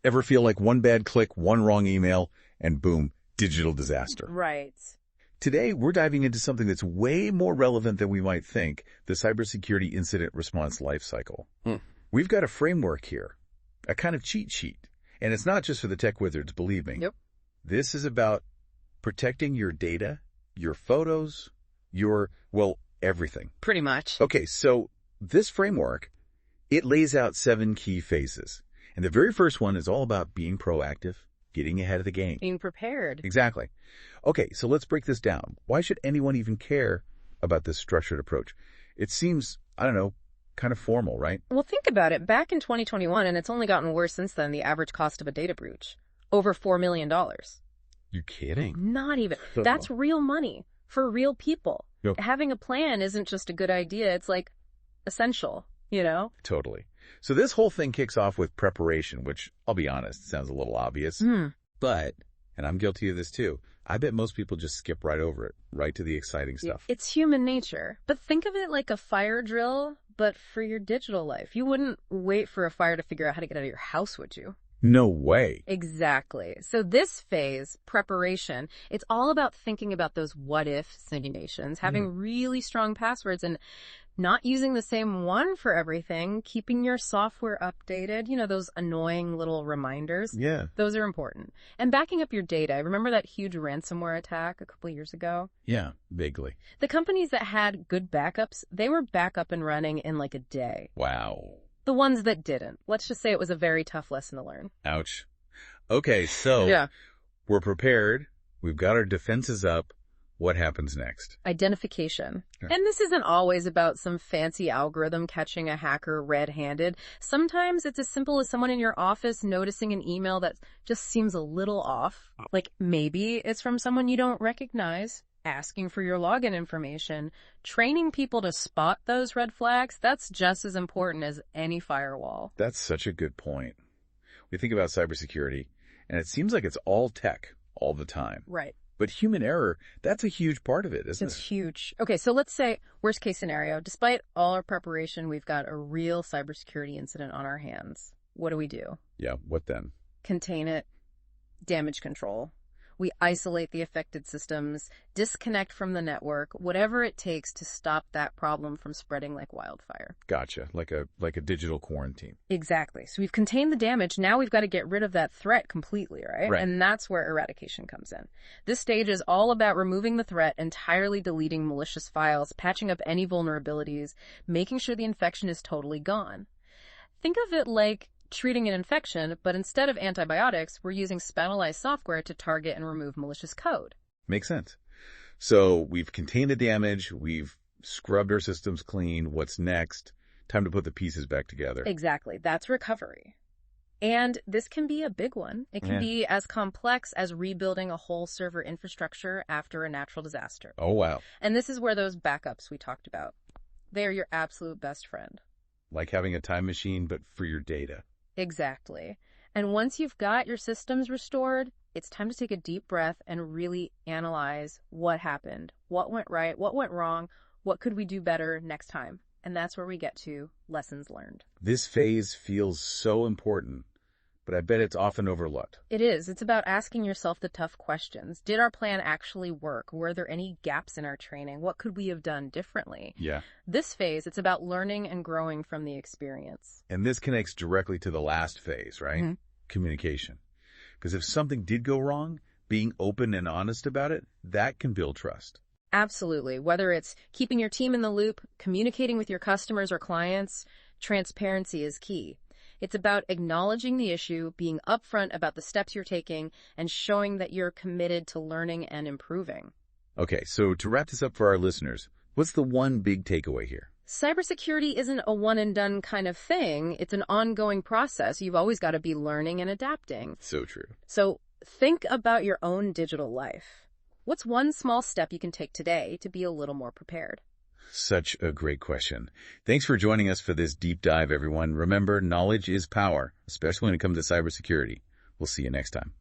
Ever feel like one bad click, one wrong email, and boom, digital disaster? Right. Today, we're diving into something that's way more relevant than we might think, the cybersecurity incident response lifecycle. We've got a framework here, a kind of cheat sheet. And it's not just for the tech wizards, believe me. Yep. This is about protecting your data, your photos, everything. Pretty much. Okay, so this framework, it lays out 7 key phases. And the very first one is all about being proactive, getting ahead of the game. Being prepared. Exactly. Okay, so let's break this down. Why should anyone even care about this structured approach? It seems, I don't know, kind of formal, right? Well, think about it. Back in 2021, and it's only gotten worse since then, the average cost of a data breach, over $4 million. You kidding? Not even. That's real money for real people. Yep. Having a plan isn't just a good idea. It's like essential, you know? Totally. So this whole thing kicks off with preparation, which, I'll be honest, sounds a little obvious. But, and I'm guilty of this too, I bet most people just skip right over it, right to the exciting stuff. It's human nature. But think of it like a fire drill, but for your digital life. You wouldn't wait for a fire to figure out how to get out of your house, would you? No way. Exactly. So this phase, preparation, it's all about thinking about those what-if simulations, having really strong passwords and not using the same one for everything, keeping your software updated, you know, those annoying little reminders. Yeah. Those are important. And backing up your data. Remember that huge ransomware attack a couple of years ago? Yeah, vaguely. The companies that had good backups, they were back up and running in like a day. Wow. The ones that didn't, let's just say it was a very tough lesson to learn. Ouch. Okay, so we're prepared. We've got our defenses up. What happens next? Identification. Sure. And this isn't always about some fancy algorithm catching a hacker red-handed. Sometimes it's as simple as someone in your office noticing an email that just seems a little off. Like maybe it's from someone you don't recognize, asking for your login information. Training people to spot those red flags, that's just as important as any firewall. That's such a good point. We think about cybersecurity, and it seems like it's all tech all the time. Right. But human error, that's a huge part of it, isn't it? It's huge. Okay, so let's say, worst case scenario, despite all our preparation, we've got a real cybersecurity incident on our hands. What do? Yeah, what then? Contain it, damage control. We isolate the affected systems, disconnect from the network, whatever it takes to stop that problem from spreading like wildfire. Gotcha, like a digital quarantine. Exactly. So we've contained the damage. Now we've got to get rid of that threat completely, right? Right. And that's where eradication comes in. This stage is all about removing the threat, entirely deleting malicious files, patching up any vulnerabilities, making sure the infection is totally gone. Think of it like treating an infection, but instead of antibiotics, we're using specialized software to target and remove malicious code. Makes sense. So we've contained the damage, we've scrubbed our systems clean. What's next? Time to put the pieces back together. Exactly. That's recovery. And this can be a big one. It can be as complex as rebuilding a whole server infrastructure after a natural disaster. Oh, wow. And this is where those backups we talked about, they are your absolute best friend. Like having a time machine, but for your data. Exactly. And once you've got your systems restored, it's time to take a deep breath and really analyze what happened, what went right, what went wrong, what could we do better next time. And that's where we get to lessons learned. This phase feels so important, but I bet it's often overlooked. It is. It's about asking yourself the tough questions. Did our plan actually work? Were there any gaps in our training? What could we have done differently? Yeah. This phase, it's about learning and growing from the experience. And this connects directly to the last phase, right? Communication. Because if something did go wrong, being open and honest about it, that can build trust. Absolutely. Whether it's keeping your team in the loop, communicating with your customers or clients, transparency is key. It's about acknowledging the issue, being upfront about the steps you're taking, and showing that you're committed to learning and improving. Okay, so to wrap this up for our listeners, what's the one big takeaway here? Cybersecurity isn't a one-and-done kind of thing. It's an ongoing process. You've always got to be learning and adapting. So true. So think about your own digital life. What's one small step you can take today to be a little more prepared? Such a great question. Thanks for joining us for this deep dive, everyone. Remember, knowledge is power, especially when it comes to cybersecurity. We'll see you next time.